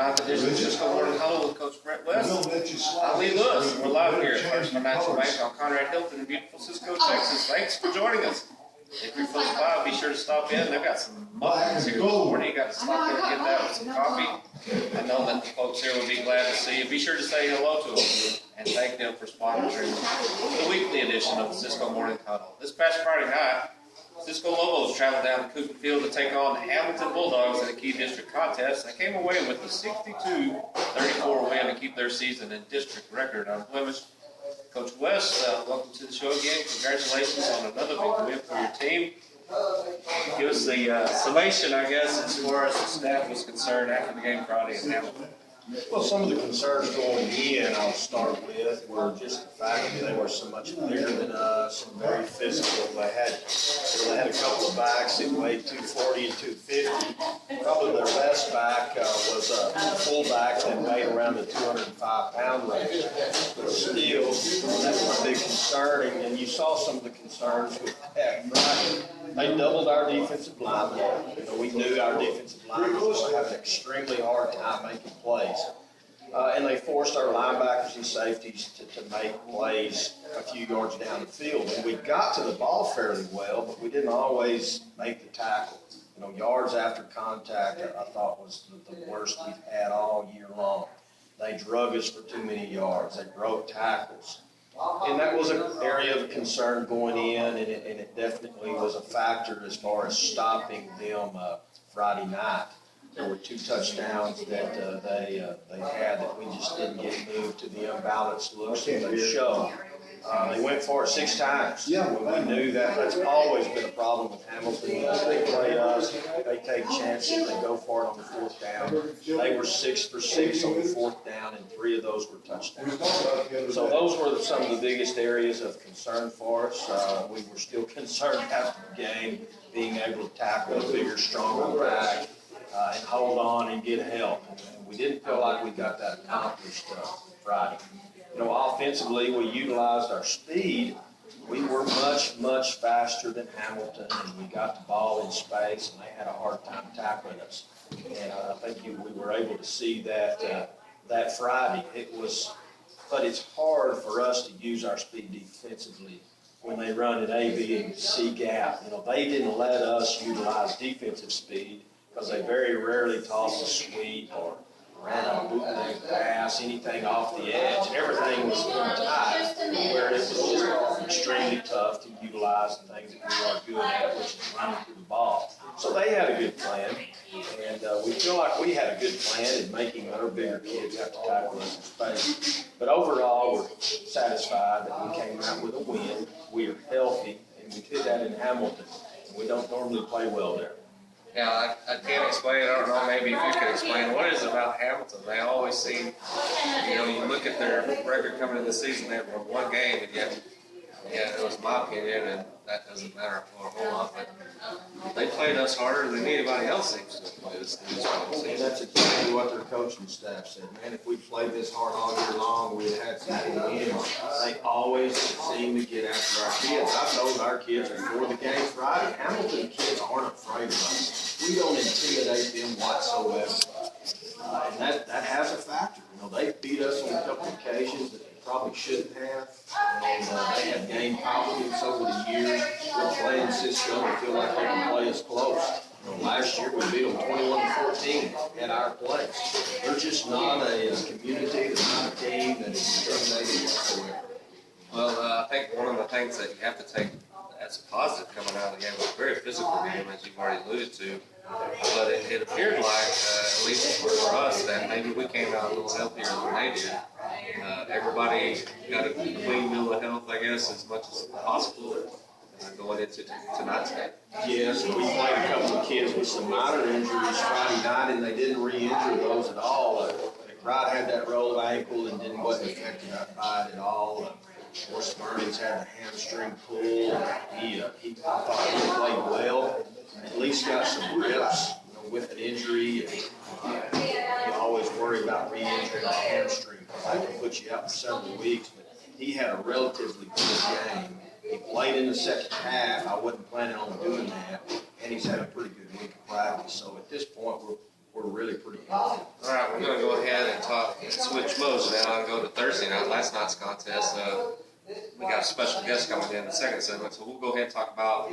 9th edition of Cisco Huddle with Coach Brett West. I'm Lee Lewis, and we're live here at First Financial Bank on Conrad Hilton in beautiful Cisco, Texas. Thanks for joining us. If you're close by, be sure to stop in. They've got some muffins here this morning. You got to stop in and get that with some coffee. I know that the folks here would be glad to see you. Be sure to say hello to them and thank them for sponsoring the weekly edition of the Cisco Morning Huddle. This past Friday night, Cisco Lobos traveled down to Cooper Field to take on the Hamilton Bulldogs in a key district contest. They came away with a 62-34 win to keep their season in district record unblemished. Coach West, welcome to the show again. Congratulations on another big win for your team. Give us the summation, I guess, as far as the staff was concerned after the game Friday in Hamilton. Well, some of the concerns going in, I'll start with, were just the fact that they were so much bigger than us and very physical. They had a couple of backs that weighed 240 and 250. Probably their best back was a fullback that weighed around the 205-pound range. But still, that was a big concern, and you saw some of the concerns with that. Right? They doubled our defensive linemen. We knew our defensive linemen was going to have an extremely hard time making plays. And they forced our linebackers and safeties to make plays a few yards down the field. And we got to the ball fairly well, but we didn't always make the tackle. Yards after contact, I thought was the worst we've had all year long. They drug us for too many yards. They broke tackles. And that was an area of concern going in, and it definitely was a factor as far as stopping them Friday night. There were 2 touchdowns that they had that we just didn't get moved to the unbalanced looks that they showed. They went for it 6 times. Yeah, we knew that. That's always been a problem with Hamilton. They play us, they take chances, they go for it on the 4th down. They were 6 for 6 on the 4th down, and 3 of those were touchdowns. So those were some of the biggest areas of concern for us. We were still concerned after the game, being able to tackle a bigger, stronger back and hold on and get help. And we didn't feel like we got that accomplished Friday. Offensively, we utilized our speed. We were much, much faster than Hamilton, and we got the ball in space, and they had a hard time tackling us. And I think we were able to see that Friday. But it's hard for us to use our speed defensively when they run an A, B, and C gap. They didn't let us utilize defensive speed because they very rarely tossed a sweep or ran a bootleg pass, anything off the edge. Everything was tight, where it was just extremely tough to utilize the things that we are good at, which is running through the ball. So they had a good plan, and we feel like we had a good plan in making our bigger kids have to tackle us in space. But overall, we're satisfied that we came out with a win. We are healthy, and we did that in Hamilton. We don't normally play well there. Yeah, I can't explain. I don't know. Maybe if you could explain what is it about Hamilton. They always seem, you look at their record coming into the season, they have won 1 game, and yet, it was my opinion, and that doesn't matter for a whole lot. But they played us harder than anybody else seems to play this season. That's exactly what their coaching staff said. Man, if we played this hard all year long, we'd have had some wins. They always seem to get after our kids. I told our kids before the game Friday, Hamilton kids aren't afraid of us. We don't intimidate them whatsoever. And that has a factor. They beat us on a couple of occasions that they probably shouldn't have. And they have gained confidence over the years. We're playing Cisco and feel like they can play us close. Last year we beat them 21-14 at our place. They're just not a community. They're not a team that is intimidated whatsoever. Well, I think one of the things that you have to take as a positive coming out of the game was a very physical game, as you've already alluded to. But it appeared like, at least for us, that maybe we came out a little healthier than they did. Everybody got a clean bill of health, I guess, as much as possible going into tonight's game. Yes, we played a couple of kids with some minor injuries Friday night, and they didn't re-injure those at all. McBride had that rolled ankle and wasn't affected by it at all. Of course, Burns had a hamstring pull. I thought he played well. At least got some reps with an injury. You always worry about re-injuring a hamstring because that can put you out for several weeks. But he had a relatively good game. He played in the second half. I wasn't planning on doing that. And he's had a pretty good week of practice. So at this point, we're really pretty good. All right, we're going to go ahead and switch modes now and go to Thursday night, last night's contest. We got a special guest coming in the second segment, so we'll go ahead and talk about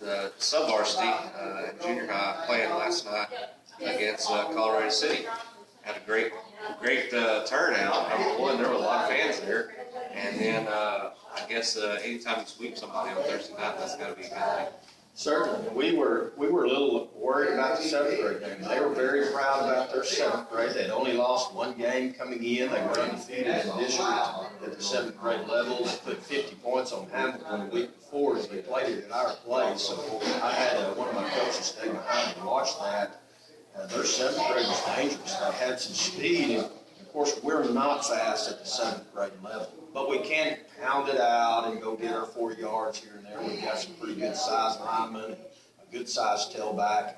the sub-varsity and junior high playing last night against Colorado City. Had a great turnout. Number one, there were a lot of fans there. And then I guess anytime you sweep somebody on Thursday night, that's got to be a good thing. Certainly. We were a little worried about the seventh grade game. They were very proud about their seventh grade. They'd only lost one game coming in. They were undefeated in district at the seventh grade level. They put 50 points on Hamilton the week before as they played it at our place. So I had one of my coaches stay behind and watch that. Their seventh grade was dangerous. They had some speed. And of course, we're not fast at the seventh grade level. But we can pound it out and go get our 4 yards here and there. We've got some pretty good size linemen, a good size tailback.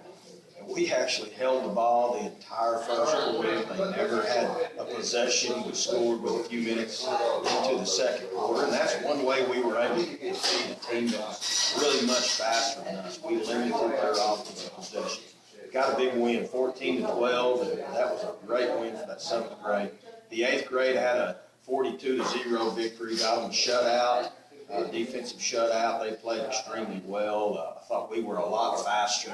And we actually held the ball the entire first quarter. They never had a possession. We scored with a few minutes into the second quarter. And that's one way we were able to defeat a team that was really much faster than us. We limited their offensive possessions. Got a big win, 14-12, and that was a great win for that seventh grade. The eighth grade had a 42-0 victory, got them a shutout, defensive shutout. They played extremely well. I thought we were a lot faster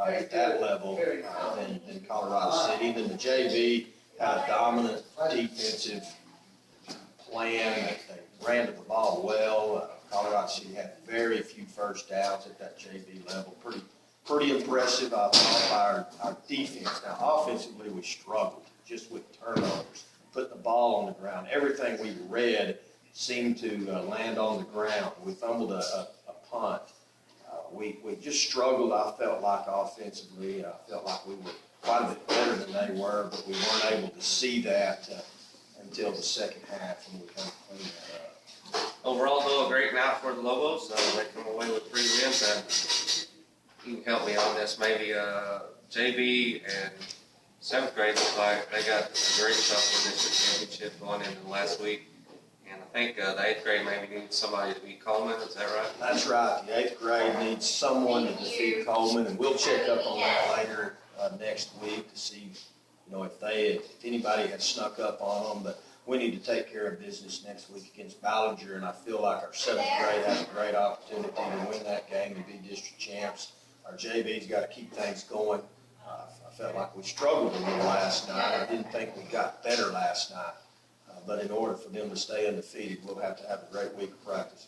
at that level than Colorado City. Then the JV had a dominant defensive plan. They ran to the ball well. Colorado City had very few first downs at that JV level. Pretty impressive, I thought, by our defense. Now, offensively, we struggled just with turnovers, putting the ball on the ground. Everything we read seemed to land on the ground. We fumbled a punt. We just struggled, I felt like, offensively. I felt like we were quite a bit better than they were, but we weren't able to see that until the second half when we kind of cleaned that up. Overall, though, a great night for the Lobos. They come away with 3 wins. And you can help me on this. Maybe JV and 7th grade look like they got a great shot for the district championship going into last week. And I think the 8th grade maybe needs somebody to beat Coleman. Is that right? That's right. The 8th grade needs someone to defeat Coleman, and we'll check up on that later next week to see, if anybody had snuck up on them. But we need to take care of business next week against Ballinger, and I feel like our 7th grade has a great opportunity to win that game and be district champs. Our JV's got to keep things going. I felt like we struggled a little last night. I didn't think we got better last night. But in order for them to stay undefeated, we'll have to have a great week of practice.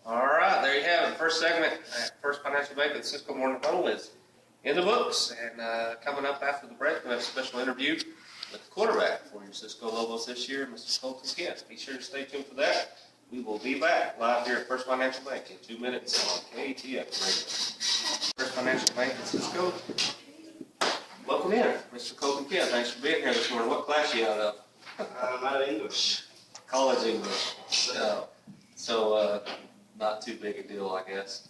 All right, there you have it. First segment, First Financial Bank of the Cisco Morning Huddle is in the books. And coming up after the break, we have a special interview with the quarterback for your Cisco Lobos this year, Mr. Colton Kent. Be sure to stay tuned for that. We will be back live here at First Financial Bank in 2 minutes on KATF Radio. First Financial Bank in Cisco. Welcome in, Mr. Colton Kent. Thanks for being here this morning. What class are you out of? I'm out of English. College English. So not too big a deal, I guess.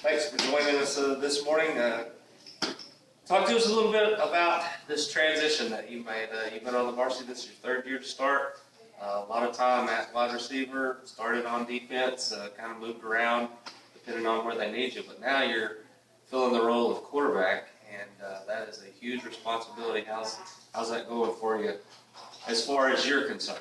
Thanks for joining us this morning. Talk to us a little bit about this transition that you made. You've been on the varsity. This is your 3rd year to start. A lot of time at wide receiver, started on defense, kind of moved around depending on where they need you. But now you're filling the role of quarterback, and that is a huge responsibility. How's that going for you as far as you're concerned?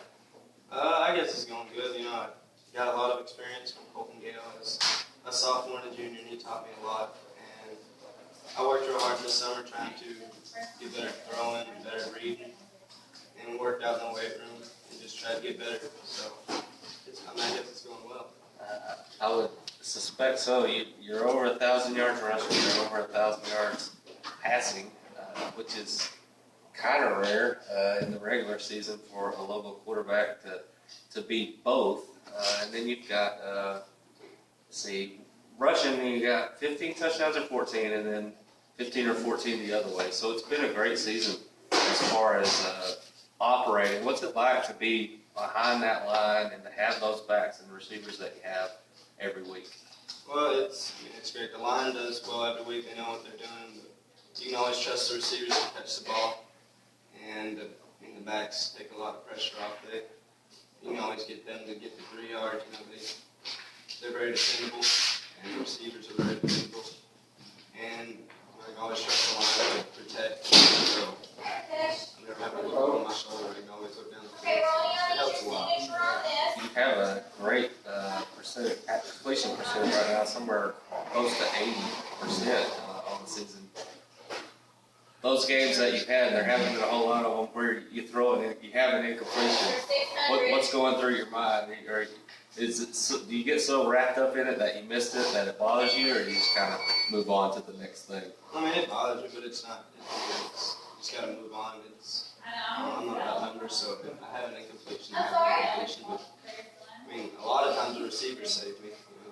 I guess it's going good. I got a lot of experience from Colton Gale as a sophomore and a junior, and he taught me a lot. And I worked real hard this summer trying to get better at throwing and better at reading, and worked out in the weight room and just tried to get better. So I guess it's going well. I would suspect so. You're over 1,000 yards rushing. You're over 1,000 yards passing, which is kind of rare in the regular season for a Lobo quarterback to be both. And then you've got, rushing, you got 15 touchdowns or 14, and then 15 or 14 the other way. So it's been a great season as far as operating. What's it like to be behind that line and to have those backs and receivers that you have every week? Well, it's great. The line does well every week. They know what they're doing. But you can always trust the receivers to catch the ball. And the backs take a lot of pressure off. You can always get them to get the 3 yards. They're very dependable, and the receivers are very dependable. And I always trust the line to protect. So I never have to look over my shoulder. I can always look down the field. It helps a lot. You have a great completion percentage right now, somewhere close to 80% on the season. Those games that you've had, there haven't been a whole lot of them where you throw it, you have an incompletion. What's going through your mind? Or do you get so wrapped up in it that you missed it that it bothers you, or do you just kind of move on to the next thing? I mean, it bothers me, but it's not. It's, you just got to move on. I'm not about numbers, so if I have an incompletion, I have an incompletion. But I mean, a lot of times the receivers save me.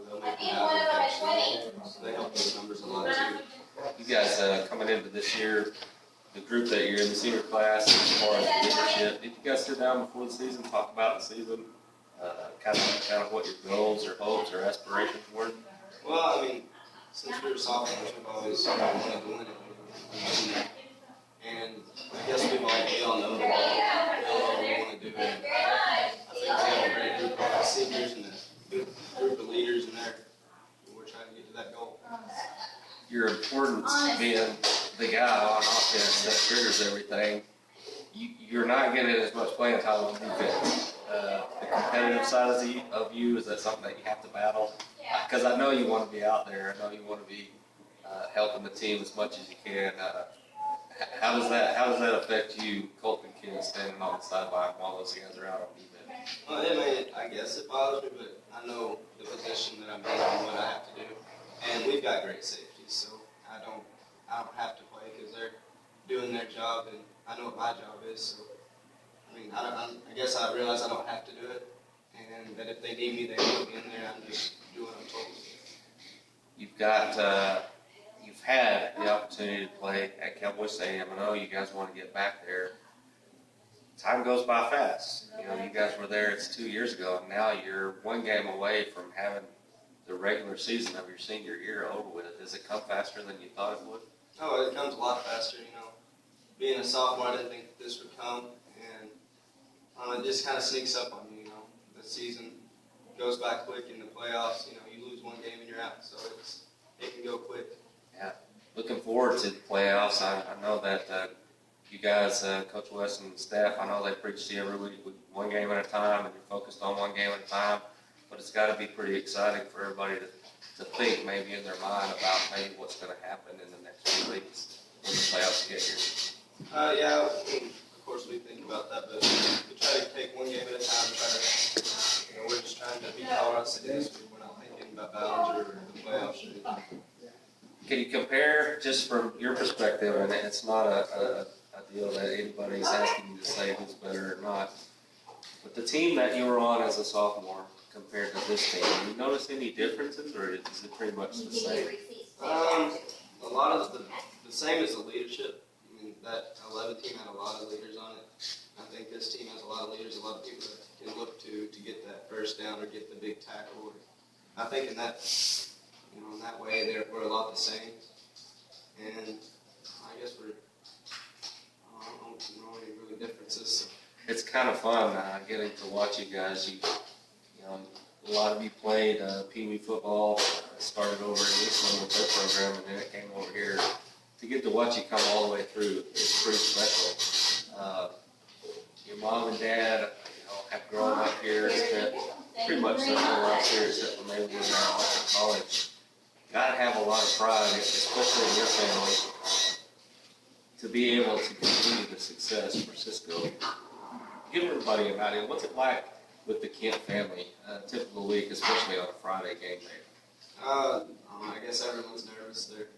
They'll make me have a catch. They help those numbers a lot too. You guys coming into this year, the group that you're in, the senior class, as far as leadership, did you guys sit down before the season, talk about the season, kind of what your goals or hopes or aspirations were? Well, I mean, since we were sophomores, we've always wanted to win it. And I guess we all know that we want to do it. I think we have a great group of seniors and a good group of leaders in there. We're trying to get to that goal. Your importance being the guy on offense that triggers everything, you're not getting as much playing time on defense. The competitive side of you, is that something that you have to battle? Because I know you want to be out there. I know you want to be helping the team as much as you can. How does that affect you, Colton Kid, standing on the sideline while those guys are out on defense? Well, I guess it bothers me, but I know the position that I'm in and what I have to do. And we've got great safeties, so I don't have to play because they're doing their job, and I know what my job is. So I mean, I guess I realize I don't have to do it, and that if they need me, they put me in there. I'm just doing what I'm told. You've had the opportunity to play at Cowboy Stadium. I know you guys want to get back there. Time goes by fast. You guys were there, it's 2 years ago, and now you're one game away from having the regular season of your senior year over with. Does it come faster than you thought it would? Oh, it comes a lot faster, Being a sophomore, I didn't think this would come, and it just kind of sneaks up on you, The season goes by quick in the playoffs, you lose one game and you're out, so it can go quick. Yeah. Looking forward to the playoffs. I know that you guys, Coach West and staff, I know they preach to you every week with one game at a time, and you're focused on one game at a time. But it's got to be pretty exciting for everybody to think maybe in their mind about maybe what's going to happen in the next few weeks when the playoffs get here. Yeah, of course we think about that, but we try to take one game at a time. We're just trying to beat Colorado City this week. We're not thinking about bounds or the playoffs or anything. Can you compare, just from your perspective, and it's not a deal that anybody's asking you to say who's better or not, but the team that you were on as a sophomore compared to this team, do you notice any differences, or is it pretty much the same? A lot of the same as the leadership. I mean, that 11 team had a lot of leaders on it. I think this team has a lot of leaders, a lot of people that can look to get that first down or get the big tackle. I think in that way, we're a lot the same. And I guess I don't know any really differences. It's kind of fun getting to watch you guys. A lot of you played Pee Wee football, started over in Eastland with their program, and then it came over here. To get to watch you come all the way through is pretty special. Your mom and dad, have grown up here, spent pretty much their whole life here, except for maybe when they were off in college. Gotta have a lot of pride, especially in your family, to be able to continue the success for Cisco. Give everybody an idea. What's it like with the Kent family, typical week, especially on a Friday game day? I guess everyone's nervous. They're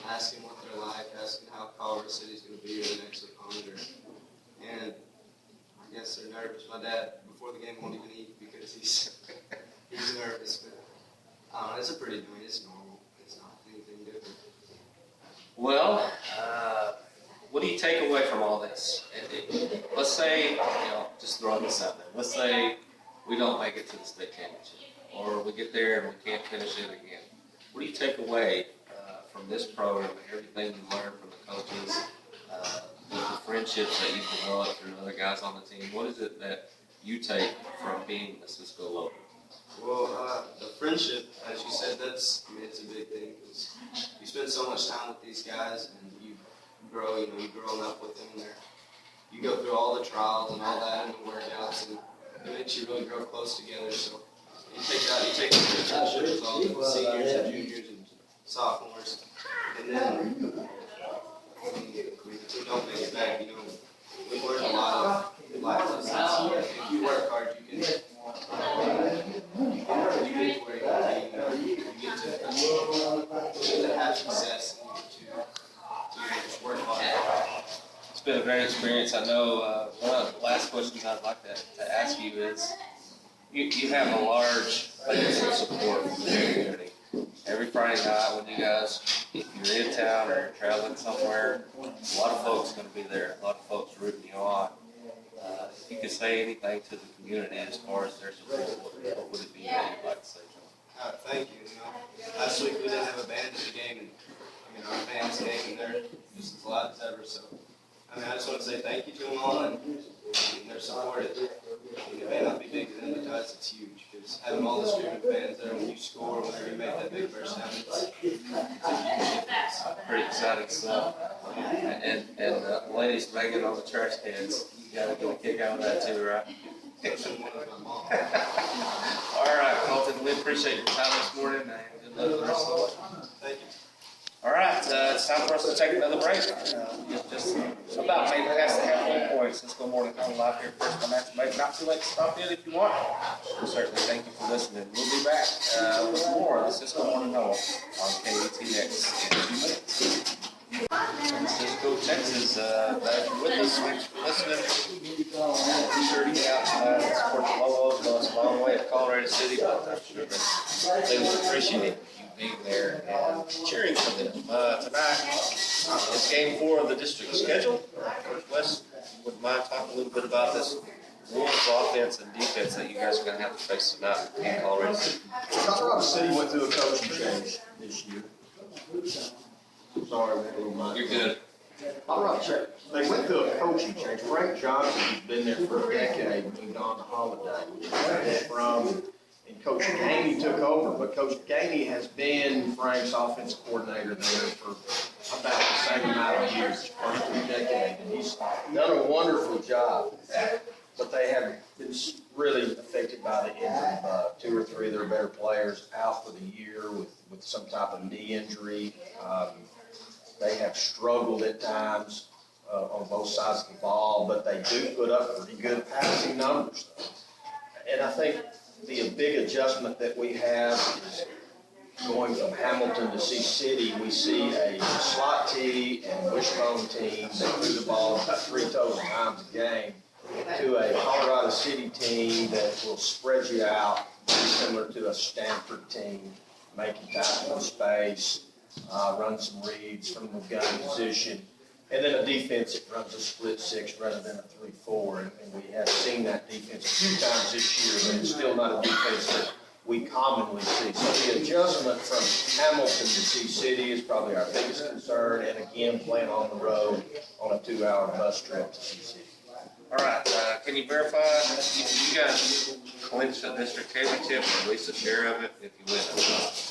asking what they're like, asking how Colorado City's going to be the next opponent. And I guess they're nervous. My dad, before the game, won't even eat because he's nervous. But it's it's normal. It's not anything different. Well, what do you take away from all this? Let's say, just throwing this out there. Let's say we don't make it to the state championship, or we get there and we can't finish it again. What do you take away from this program, everything you learned from the coaches, the friendships that you've developed through other guys on the team? What is it that you take from being a Cisco local? Well, the friendship, as you said, it's a big thing because you spend so much time with these guys and grow. You've grown up with them. You go through all the trials and all that and the workouts, and it makes you really grow close together. So you take the friendship with all the seniors and juniors and sophomores, and then we don't make it back. We learn a lot of life lessons. If you work hard, you can get where you get to have success, and you get to just work hard. It's been a great experience. I know one of the last questions I'd like to ask you is, you have a large financial support from the community. Every Friday night when you guys, if you're in town or you're traveling somewhere, a lot of folks are going to be there. A lot of folks rooting you on. If you could say anything to the community as far as their support, what would it be that you'd like to say to them? Thank you. Last week we didn't have a band at the game, and our fans came, and they're just as loud as ever. So, I just want to say thank you to them all, and their support. It may not be big to them, but to us it's huge, because having all the student fans there when you score, whenever you make that big first down, it's a huge difference. Pretty exciting stuff. And the ladies banging on the trash cans, you got to get a kick out of that too, right? All right, Colton, we appreciate your time this morning, and good luck the rest of the way. Thank you. All right, it's time for us to take another break. Just about maybe past the halfway point. Cisco Morning Huddle live here, first financial break. Not too late to stop in if you want. We certainly thank you for listening. We'll be back with more of the Cisco Morning Huddle on KATX in 2 minutes. From Cisco, Texas, glad you're with us. Thanks for listening. Be sure to get out and support the Lobos. Well, it's a long way to Colorado City, but I'm sure that they would appreciate you being there and cheering for them. Tonight is game 4 of the district schedule. Coach West, would mind talking a little bit about this Wolves offense and defense that you guys are going to have to face tonight in Colorado City? Colorado City went through a coaching change this year. Sorry, we had a little mic. You're good. They went through a coaching change. Frank Johnson, who's been there for a decade, moved on to Holiday, which is where he's from. And Coach Gainey took over, but Coach Gainey has been Frank's offensive coordinator there for about the same amount of years, close to a decade. And he's done a wonderful job. But they have been really affected by the injury bug. 2 or 3 of their better players out for the year with some type of knee injury. They have struggled at times on both sides of the ball, but they do put up pretty good passing numbers. And I think the big adjustment that we have is going from Hamilton to C-City. We see a slot T and wishbone team that threw the ball about 3 total times a game to a Colorado City team that will spread you out, very similar to a Stanford team, making time in space, run some reads from the gun position, and then a defense that runs a split 6 rather than a 3-4. And we have seen that defense a few times this year, but it's still not a defense that we commonly see. So the adjustment from Hamilton to C-City is probably our biggest concern, and again, playing on the road on a 2-hour bus trip to C-City. All right, can you verify you guys clinch a district championship, or at least a share of it, if you win?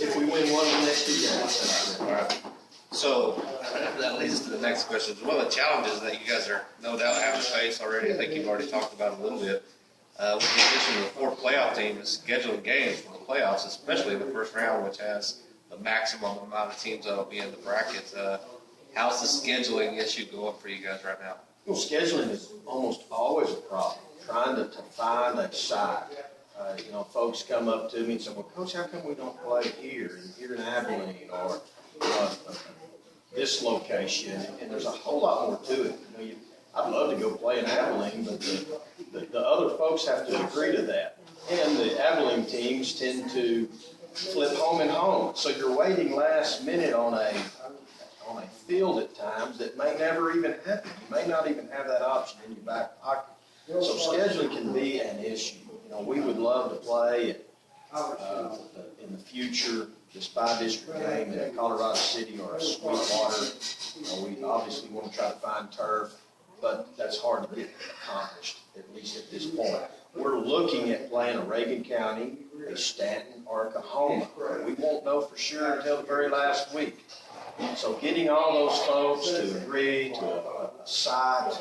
If we win one of the next 2 games. All right. So that leads to the next question. One of the challenges that you guys are no doubt having to face already, I think you've already talked about a little bit, with the addition of the 4 playoff team, is scheduling games for the playoffs, especially in the first round, which has the maximum amount of teams that will be in the bracket. How's the scheduling issue going for you guys right now? Well, scheduling is almost always a problem, trying to find a site. Folks come up to me and say, well, Coach, how come we don't play here in Abilene or this location? And there's a whole lot more to it. I'd love to go play in Abilene, but the other folks have to agree to that. And the Abilene teams tend to flip home and home. So you're waiting last minute on a field at times that may never even happen. You may not even have that option in your back pocket. So scheduling can be an issue. We would love to play in the future this 5-district game in Colorado City or a Sweetwater. We obviously want to try to find turf, but that's hard to get accomplished, at least at this point. We're looking at playing a Reagan County, a Stanton, or a Kahoma. We won't know for sure until the very last week. So getting all those folks to agree to a site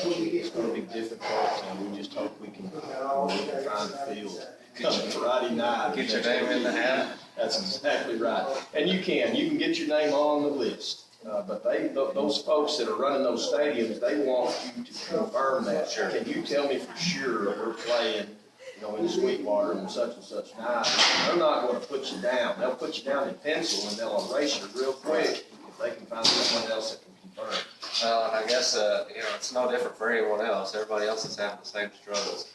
is going to be difficult, and we just hope we can find a field come Friday night. Get your name in the hat. That's exactly right. And you can get your name on the list. But those folks that are running those stadiums, they want you to confirm that. Sure. Can you tell me for sure we're playing, in Sweetwater and such night? They're not going to put you down. They'll put you down in pencil and they'll erase you real quick if they can find someone else that can confirm. Well, I guess, it's no different for anyone else. Everybody else is having the same struggles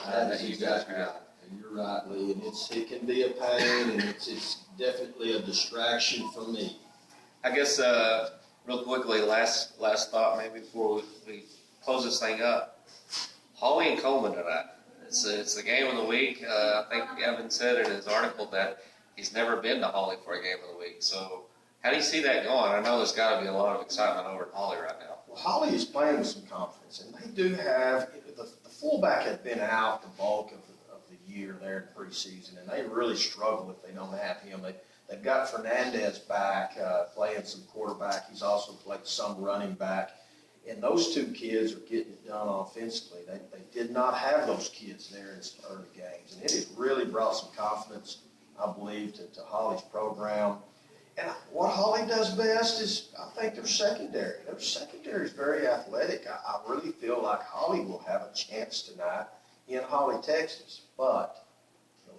that you guys are having. And you're right, Lee, and it can be a pain, and it's definitely a distraction for me. I guess, real quickly, last thought maybe before we close this thing up. Holly and Coleman tonight. It's the game of the week. I think Evan said in his article that he's never been to Holly for a game of the week. So how do you see that going? I know there's got to be a lot of excitement over at Holly right now. Well, Holly is playing with some confidence, and they do have the fullback had been out the bulk of the year there in preseason, and they really struggle if they don't have him. They've got Fernandez back playing some quarterback. He's also played some running back. And those two kids are getting it done offensively. They did not have those kids there in some early games. And it has really brought some confidence, I believe, to Holly's program. And what Holly does best is, I think, their secondary. Their secondary is very athletic. I really feel like Holly will have a chance tonight in Holly, Texas. But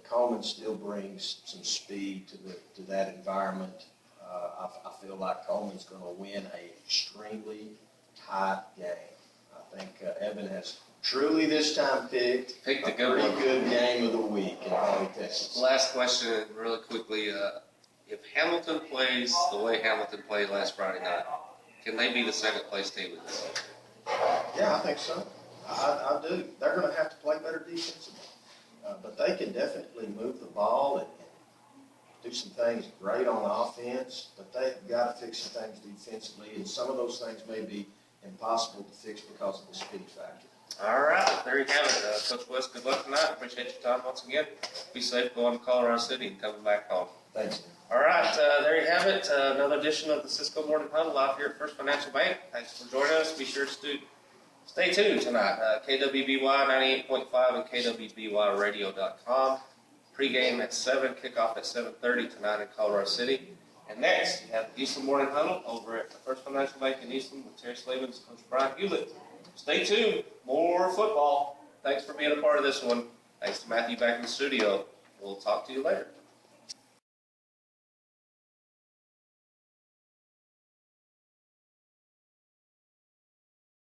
Coleman still brings some speed to that environment. I feel like Coleman's going to win an extremely tight game. I think Evan has truly this time picked a pretty good good game of the week in Holly, Texas. Last question, really quickly. If Hamilton plays the way Hamilton played last Friday night, can they be the second place team in this? Yeah, I think so. I do. They're going to have to play better defensively. But they can definitely move the ball and do some things great on offense, but they've got to fix some things defensively, and some of those things may be impossible to fix because of the speed factor. All right, there you have it. Coach West, good luck tonight. Appreciate your time once again. Be safe going to Colorado City and coming back home. Thanks. All right, there you have it. Another edition of the Cisco Morning Huddle live here at First Financial Bank. Thanks for joining us. Be sure to stay tuned tonight. KWBY 98.5 and KWBYradio.com. Pre-game at 7, kickoff at 7:30 tonight in Colorado City. And next, we have the Eastland Morning Huddle over at the First Financial Bank in Eastland with Terry Slavin and Coach Brian Hewlett. Stay tuned. More football. Thanks for being a part of this one. Thanks to Matthew back in the studio. We'll talk to you later.